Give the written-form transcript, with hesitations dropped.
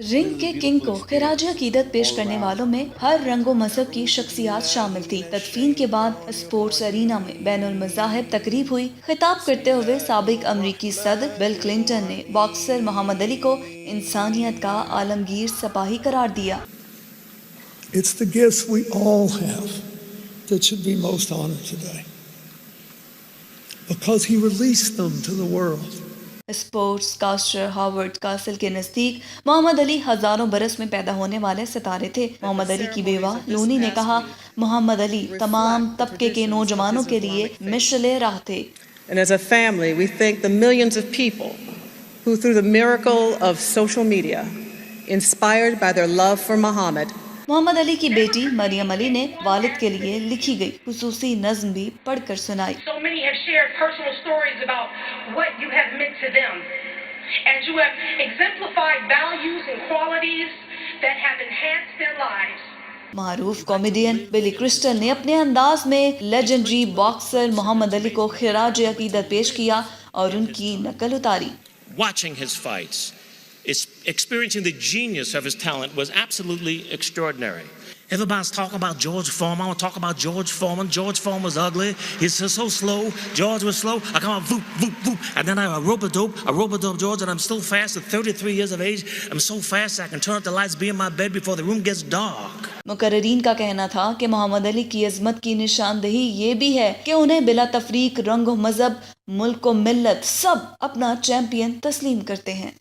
Ring के king को खिराज अकीदत पेश करने वालों में हर रंगो मजहब की शख्सियात शामिल थी। तदफीन के बाद स्पोर्ट्स अरीना में बैनुल मज़ाहिब तकरीब हुई। खिताब करते हुए साबिक अमरीकी सदर बिल क्लिंटन ने बॉक्सर मोहम्मद अली को इंसानियत का आलमगीर सिपाही करार दिया। It's the gifts we all have that should be most honored today, because he released them to the world. Sportscaster Howard Cosell के नजदीक मोहम्मद अली हजारों बरस में पैदा होने वाले सितारे थे। मोहम्मद अली की बेवा लूनी ने कहा, मोहम्मद अली तमाम तबके के नौजवानों के लिए मिशले राह थे। And as a family, we thank the millions of people who, through the miracle of social media, inspired by their love for Muhammad, Mohammad Ali की बेटी मरियम अली ने वालिद के लिए लिखी गई खुसूसी नज्म भी पढ़कर सुनाई। So many have shared personal stories about what you have meant to them, and you have exemplified values and qualities that have enhanced their lives. मारूफ कॉमेडियन बिली क्रिस्टल ने अपने अंदाज में लेजेंडरी बॉक्सर मोहम्मद अली को खिराज अकीदत पेश किया और उनकी नकल उतारी। Watching his fights, experiencing the genius of his talent was absolutely extraordinary. Everybody's talking about George Foreman. I want to talk about George Foreman. George Foreman was ugly. He's so slow. George was slow. I come out, voop, voop, voop. And then I rope-a-dope George, and I'm still fast at 33 years of age. I'm so fast I can turn up the lights, be in my bed before the room gets dark. मुकर्रीन का कहना था कि मोहम्मद अली की अजमत की निशानदेही ये भी है कि उन्हें बिला तफरीक रंग मजहब मुल्क व मिल्लत सब अपना चैंपियन तस्लीम करते हैं।